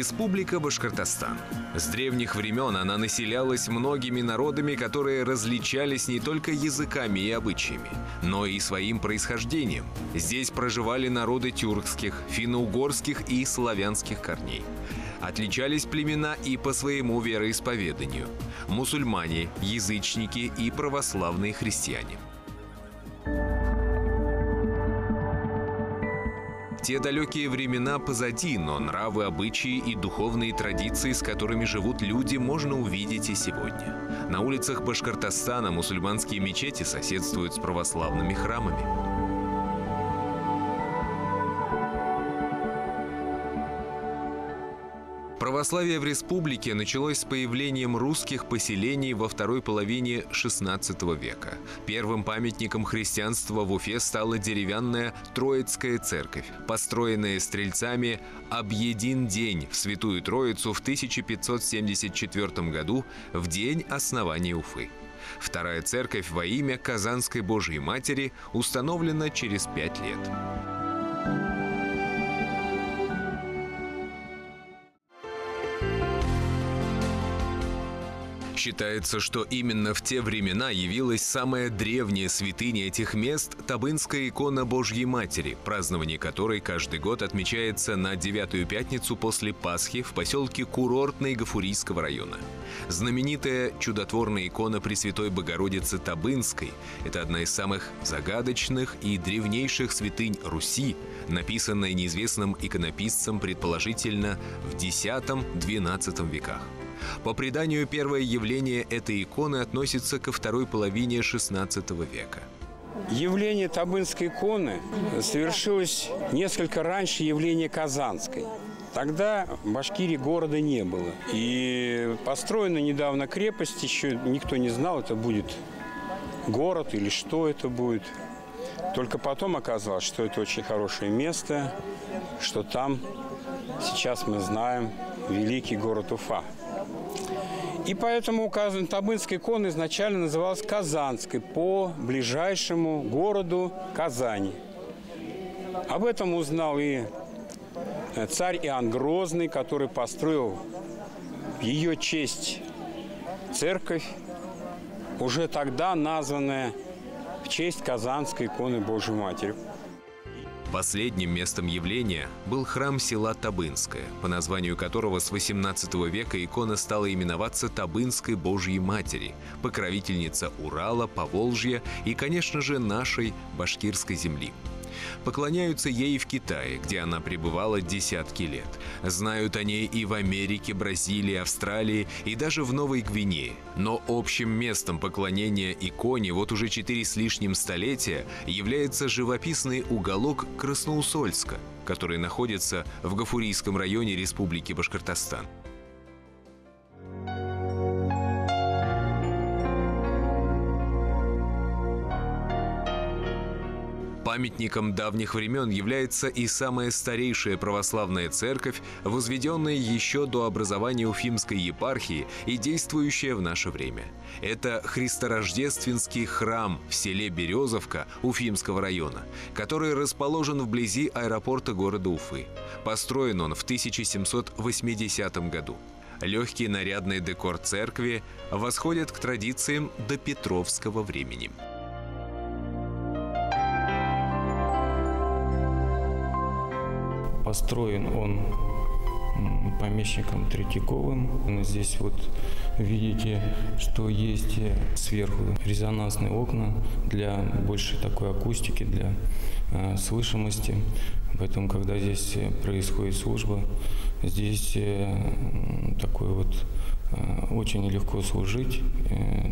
Республика Башкортостан. С древних времен она населялась многими народами, которые различались не только языками и обычаями, но и своим происхождением. Здесь проживали народы тюркских, финно-угорских и славянских корней. Отличались племена и по своему вероисповеданию – мусульмане, язычники и православные христиане. Те далекие времена позади, но нравы, обычаи и духовные традиции, с которыми живут люди, можно увидеть и сегодня. На улицах Башкортостана мусульманские мечети соседствуют с православными храмами. Православие в республике началось с появлением русских поселений во второй половине XVI века. Первым памятником христианства в Уфе стала деревянная Троицкая церковь, построенная стрельцами об един день в Святую Троицу в 1574 году, в день основания Уфы. Вторая церковь во имя Казанской Божьей Матери установлена через 5 лет. Считается, что именно в те времена явилась самая древняя святыня этих мест – Табынская икона Божьей Матери, празднование которой каждый год отмечается на 9-ю пятницу после Пасхи в поселке Курортный Гафурийского района. Знаменитая чудотворная икона Пресвятой Богородицы Табынской – это одна из самых загадочных и древнейших святынь Руси, написанная неизвестным иконописцем предположительно в X-XII веках. По преданию, первое явление этой иконы относится ко второй половине XVI века. Явление Табынской иконы совершилось несколько раньше явления Казанской. Тогда в Башкирии города не было. И построена недавно крепость, еще никто не знал, это будет город или что это будет. Только потом оказалось, что это очень хорошее место, что там, сейчас мы знаем, великий город Уфа. И поэтому Табынская икона изначально называлась Казанской по ближайшему городу Казани. Об этом узнал и царь Иоанн Грозный, который построил в ее честь церковь, уже тогда названная в честь Казанской иконы Божьей Матери. Последним местом явления был храм села Табынское, по названию которого с XVIII века икона стала именоваться Табынской Божьей Матери, покровительница Урала, Поволжья и, конечно же, нашей башкирской земли. Поклоняются ей в Китае, где она пребывала десятки лет. Знают о ней и в Америке, Бразилии, Австралии и даже в Новой Гвинее. Но общим местом поклонения иконе вот уже 4 с лишним столетия является живописный уголок Красноусольска, который находится в Гафурийском районе Республики Башкортостан. Памятником давних времен является и самая старейшая православная церковь, возведенная еще до образования Уфимской епархии и действующая в наше время. Это Христорождественский храм в селе Березовка Уфимского района, который расположен вблизи аэропорта города Уфы. Построен он в 1780 году. Легкий нарядный декор церкви восходит к традициям допетровского времени. Построен он помещиком Третьяковым. Здесь вот видите, что есть сверху резонансные окна для большей такой акустики, для слышимости. Поэтому, когда здесь происходит служба, здесь такой вот очень легко служить,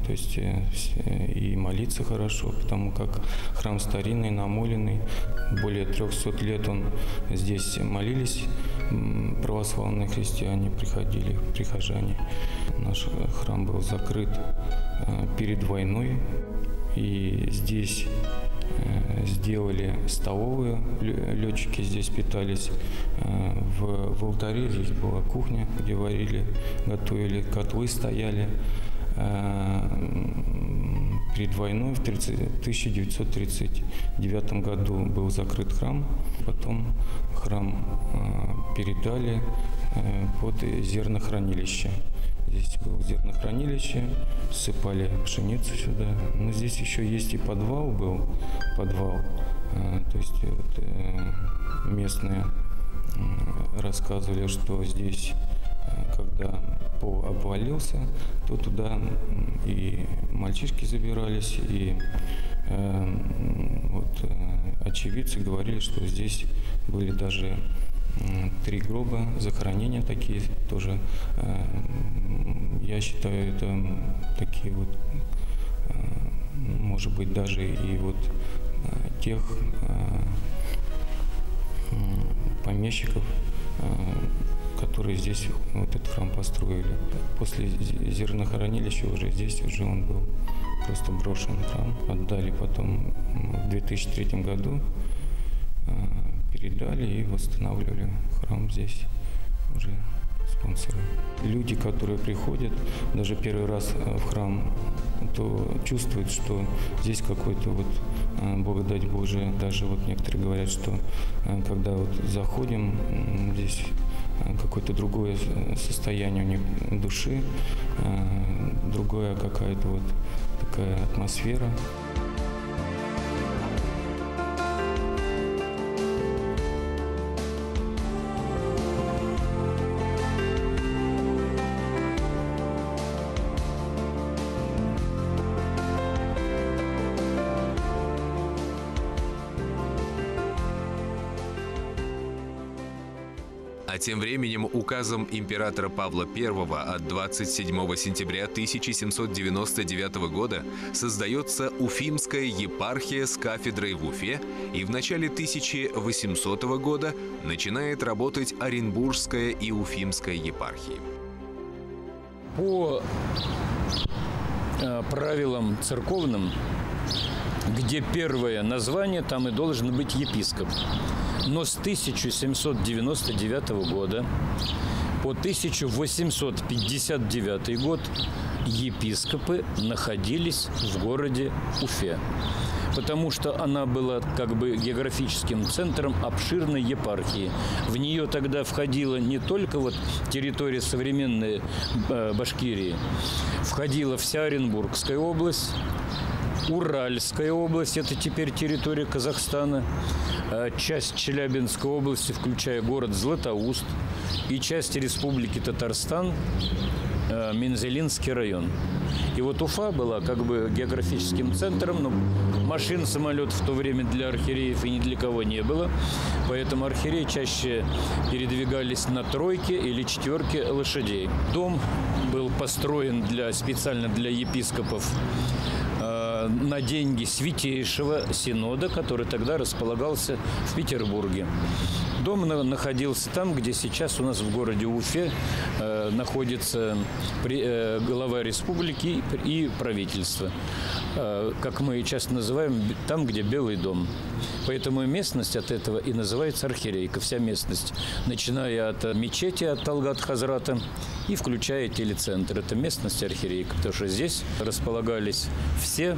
то есть и молиться хорошо, потому как храм старинный, намоленный, более 300 лет он здесь молились, православные христиане приходили, прихожане. Наш храм был закрыт перед войной, и здесь сделали столовую, летчики здесь питались. В алтаре здесь была кухня, где варили, готовили, котлы стояли. Перед войной в 1939 году был закрыт храм, потом храм передали под зернохранилище. Здесь было зернохранилище, ссыпали пшеницу сюда. Но здесь еще есть и подвал был, То есть вот, местные рассказывали, что здесь, когда пол обвалился, то туда и мальчишки забирались, и очевидцы говорили, что здесь были даже 3 гроба, захоронения такие тоже. Я считаю, это такие вот, может быть, даже и вот тех помещиков, которые здесь вот этот храм построили. После зернохранилища здесь он был просто брошен храм. Отдали потом в 2003 году, передали и восстанавливали храм здесь уже спонсоры. Люди, которые приходят даже первый раз в храм, то чувствуют, что здесь какой-то вот благодать Божия. Даже вот некоторые говорят, что когда вот заходим, здесь какое-то другое состояние у них души, другая какая-то вот такая атмосфера. А тем временем указом императора Павла I от 27 сентября 1799 года создается Уфимская епархия с кафедрой в Уфе, и в начале 1800 года начинает работать Оренбургская и Уфимская епархии. По правилам церковным, где первое название, там и должен быть епископ. Но с 1799 года по 1859 год епископы находились в городе Уфе, потому что она была как бы географическим центром обширной епархии. В нее тогда входила не только вот территория современной Башкирии, входила вся Оренбургская область, Уральская область, это теперь территория Казахстана, часть Челябинской области, включая город Златоуст, и часть Республики Татарстан, Мензелинский район. И вот Уфа была как бы географическим центром, но машин, самолетов в то время для архиереев и ни для кого не было, поэтому архиереи чаще передвигались на 3 или 4 лошадей. Дом был построен специально для епископов на деньги Святейшего Синода, который тогда располагался в Петербурге. Дом находился там, где сейчас у нас в городе Уфе находится глава республики и правительство. Как мы часто называем, там, где Белый дом. Поэтому местность от этого и называется Архиерейка. Вся местность, начиная от мечети, от Талгат-Хазрата и включая телецентр. Это местность Архиерейка, потому что здесь располагались все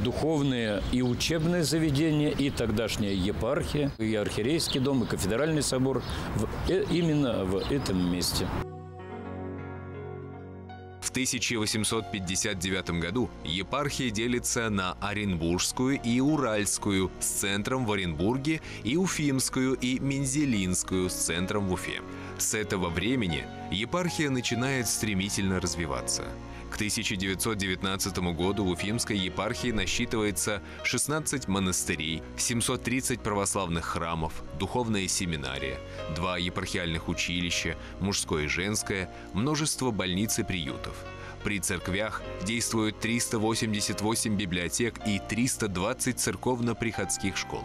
духовные и учебные заведения, и тогдашняя епархия, и архиерейский дом, и кафедральный собор именно в этом месте. В 1859 году епархия делится на Оренбургскую и Уральскую с центром в Оренбурге и Уфимскую и Мензелинскую с центром в Уфе. С этого времени епархия начинает стремительно развиваться. К 1919 году в Уфимской епархии насчитывается 16 монастырей, 730 православных храмов, духовная семинария, 2 епархиальных училища, мужское и женское, множество больниц и приютов. При церквях действуют 388 библиотек и 320 церковно-приходских школ.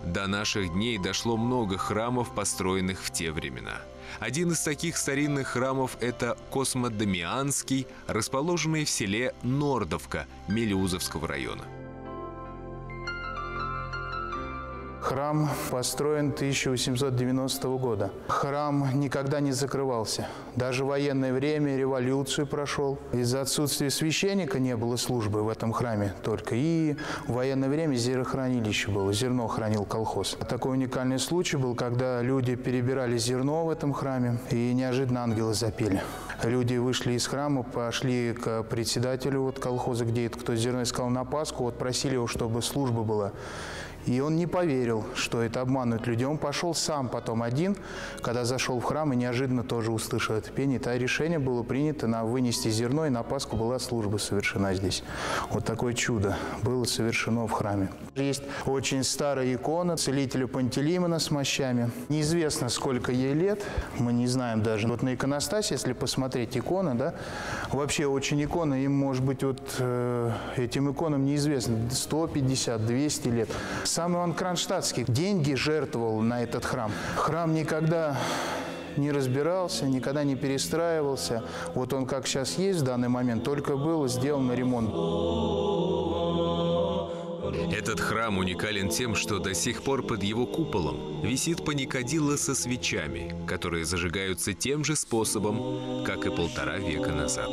До наших дней дошло много храмов, построенных в те времена. Один из таких старинных храмов – это Космодемианский, расположенный в селе Нордовка Мелеузовского района. Храм построен 1890 года. Храм никогда не закрывался. Даже в военное время, революцию прошел. Из-за отсутствия священника не было службы в этом храме только. И в военное время зернохранилище было. Зерно хранил колхоз. Такой уникальный случай был, когда люди перебирали зерно в этом храме, и неожиданно ангелы запели. Люди вышли из храма, пошли к председателю колхоза, где кто зерно искал на Пасху, просили его, чтобы служба была. И он не поверил, что это обманывают людей. Он пошел сам потом один, когда зашел в храм, и неожиданно тоже услышал это пение. Это решение было принято на вынести зерно, и на Пасху была служба совершена здесь. Вот такое чудо было совершено в храме. Есть очень старая икона целителя Пантелеймона с мощами. Неизвестно, сколько ей лет, мы не знаем даже. Вот на иконостасе, если посмотреть иконы, да, вообще очень иконы, им может быть этим иконам неизвестно 150, 200 лет. Сам Иоанн Кронштадтский деньги жертвовал на этот храм. Храм никогда не разбирался, никогда не перестраивался. Вот он как сейчас есть в данный момент, только был сделан ремонт. Этот храм уникален тем, что до сих пор под его куполом висит паникадило со свечами, которые зажигаются тем же способом, как и 1,5 века назад.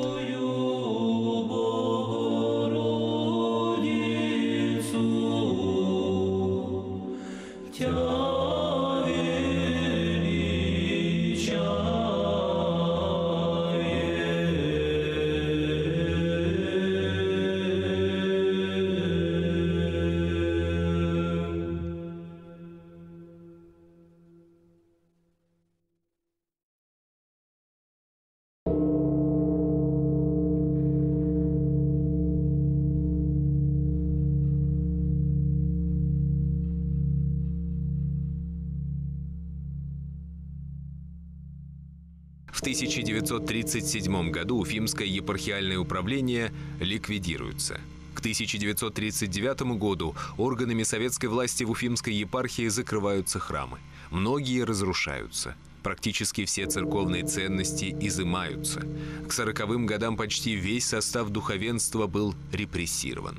В 1937 году Уфимское епархиальное управление ликвидируется. К 1939 году органами советской власти в Уфимской епархии закрываются храмы. Многие разрушаются. Практически все церковные ценности изымаются. К 40-м годам почти весь состав духовенства был репрессирован.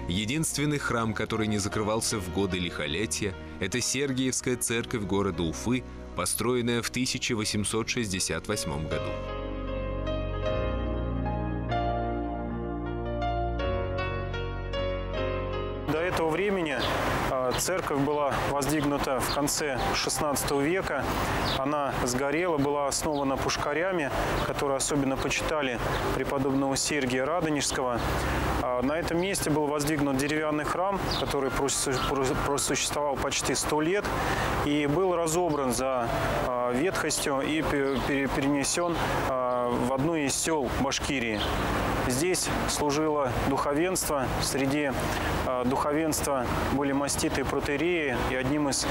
Единственный храм, который не закрывался в годы лихолетия, это Сергиевская церковь города Уфы, построенная в 1868 году. До этого времени церковь была воздвигнута в конце XVI века. Она сгорела, была основана пушкарями, которые особенно почитали преподобного Сергия Радонежского. На этом месте был воздвигнут деревянный храм, который просуществовал почти 100 лет и был разобран за ветхостью и перенесен в одно из сел Башкирии. Здесь служило духовенство. Среди духовенства были маститые протоиереи, и одним из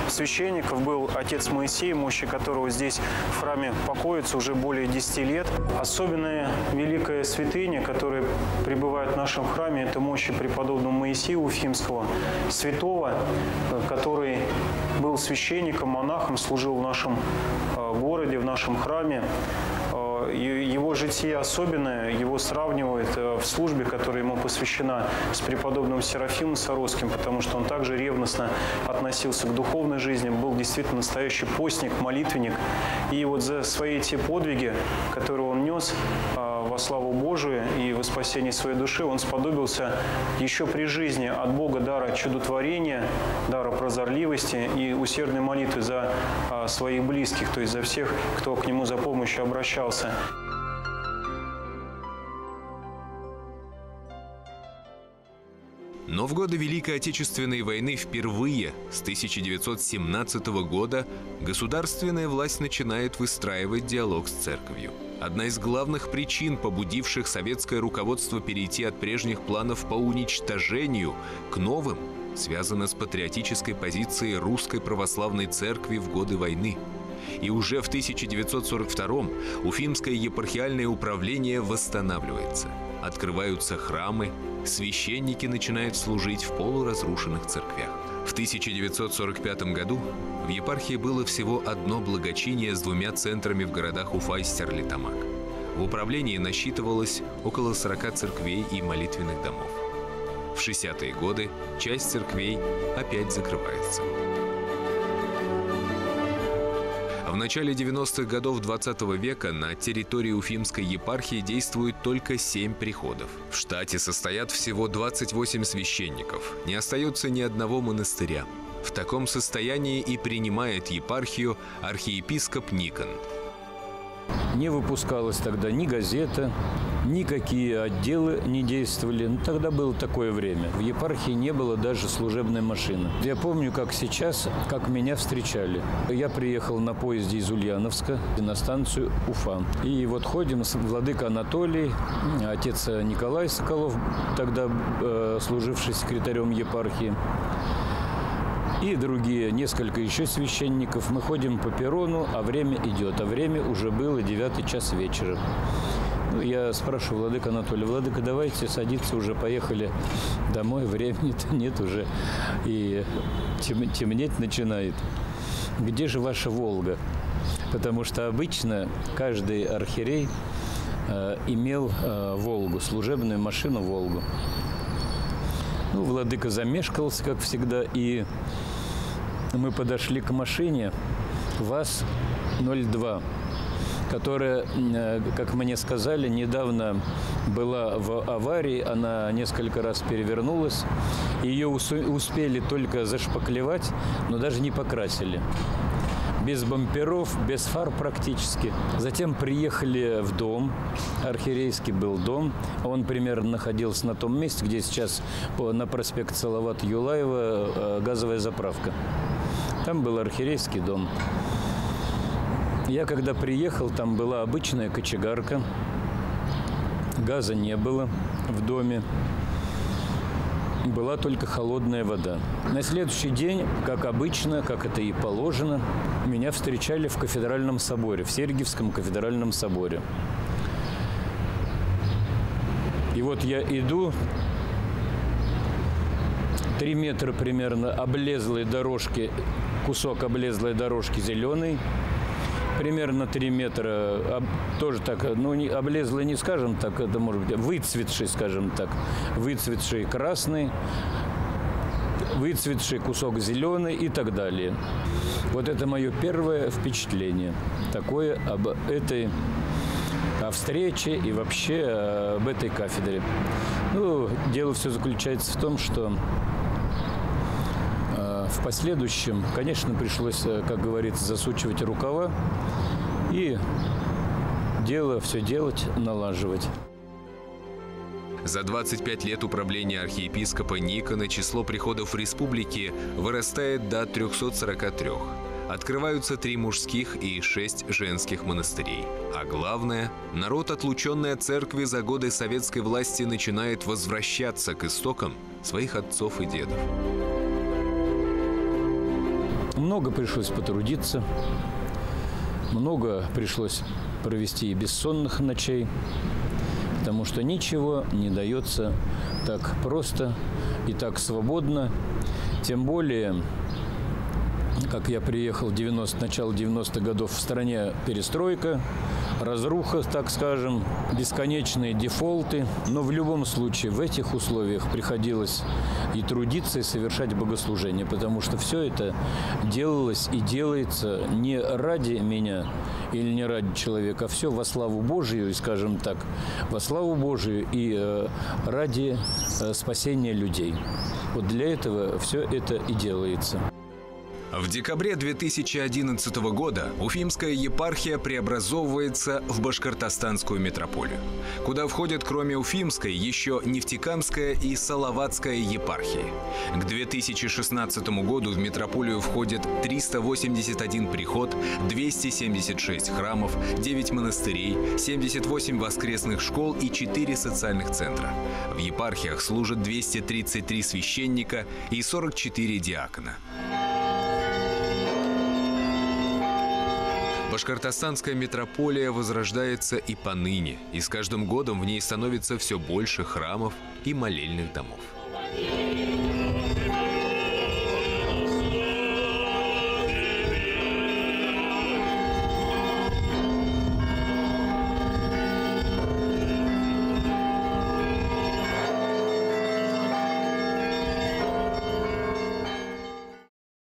священников был отец Моисей, мощи которого здесь в храме покоится уже более 10 лет. Особенная великая святыня, которая пребывает в нашем храме, это мощи преподобного Моисея Уфимского, святого, который был священником, монахом, служил в нашем городе, в нашем храме. Его житие особенное, его сравнивают в службе, которая ему посвящена, с преподобным Серафимом Саровским, потому что он также ревностно относился к духовной жизни, был действительно настоящий постник, молитвенник. И вот за свои те подвиги, которые он нес во славу Божию и во спасение своей души, он сподобился еще при жизни от Бога дара чудотворения, дара прозорливости и усердной молитвы за своих близких, то есть за всех, кто к нему за помощью обращался. Но в годы Великой Отечественной войны впервые с 1917 года государственная власть начинает выстраивать диалог с церковью. Одна из главных причин, побудивших советское руководство перейти от прежних планов по уничтожению к новым, связано с патриотической позицией Русской Православной Церкви в годы войны. И уже в 1942-м Уфимское епархиальное управление восстанавливается. Открываются храмы, священники начинают служить в полуразрушенных церквях. В 1945 году в епархии было всего одно благочиние с 2 центрами в городах Уфа и Стерлитамак. В управлении насчитывалось около 40 церквей и молитвенных домов. В 60-е годы часть церквей опять закрывается. В начале 90-х годов 20 века на территории Уфимской епархии действует только 7 приходов. В штате состоят всего 28 священников. Не остается ни одного монастыря. В таком состоянии и принимает епархию архиепископ Никон. Не выпускалась тогда ни газета, никакие отделы не действовали. Тогда было такое время. В епархии не было даже служебной машины. Я помню, как сейчас, как меня встречали. Я приехал на поезде из Ульяновска на станцию Уфа. И вот ходим, владыка Анатолий, отец Николай Соколов, тогда служивший секретарем епархии, и другие, несколько еще священников. Мы ходим по перрону, а время идет. А время уже было 9 час вечера. Я спрашиваю владыка Анатолия: владыка, давайте садиться, уже поехали домой, времени-то нет уже. И темнеть начинает. Где же ваша «Волга»? Потому что обычно каждый архиерей имел «Волгу», служебную машину «Волгу». Владыка замешкался, как всегда, и мы подошли к машине ВАЗ-02, которая, как мне сказали, недавно была в аварии, она несколько раз перевернулась. Ее успели только зашпаклевать, но даже не покрасили. Без бамперов, без фар практически. Затем приехали в дом, архиерейский был дом. Он примерно находился на том месте, где сейчас на проспект Салавата Юлаева газовая заправка. Там был архиерейский дом. Я когда приехал, там была обычная кочегарка. Газа не было в доме. Была только холодная вода. На следующий день, как обычно, как это и положено, меня встречали в кафедральном соборе, в Сергиевском кафедральном соборе. И вот я иду, 3 метра примерно облезлой дорожки, кусок облезлой дорожки зеленый, примерно 3 метра, тоже так, не облезлый, не скажем так, это может быть выцветший, скажем так, выцветший красный, выцветший кусок зеленый и так далее. Вот это мое первое впечатление, такое о встрече и вообще об этой кафедре. Дело все заключается в том, что в последующем, конечно, пришлось, как говорится, засучивать рукава и все делать, налаживать. За 25 лет управления архиепископа Никона число приходов в республике вырастает до 343. Открываются 3 мужских и 6 женских монастырей. А главное, народ, отлученный от церкви за годы советской власти, начинает возвращаться к истокам своих отцов и дедов. Много пришлось потрудиться, много пришлось провести и бессонных ночей, потому что ничего не дается так просто и так свободно. Тем более, как я приехал начало 90-х годов, в стране перестройка, разруха, так скажем, бесконечные дефолты. Но в любом случае в этих условиях приходилось и трудиться, и совершать богослужение, потому что все это делалось и делается не ради меня или не ради человека, а все во славу Божию, и, скажем так, во славу Божию и ради спасения людей. Вот для этого все это и делается. В декабре 2011 года Уфимская епархия преобразовывается в Башкортостанскую митрополию, куда входят кроме Уфимской еще Нефтекамская и Салаватская епархии. К 2016 году в митрополию входят 381 приход, 276 храмов, 9 монастырей, 78 воскресных школ и 4 социальных центра. В епархиях служат 233 священника и 44 диакона. Башкортостанская митрополия возрождается и поныне, и с каждым годом в ней становится все больше храмов и молельных домов.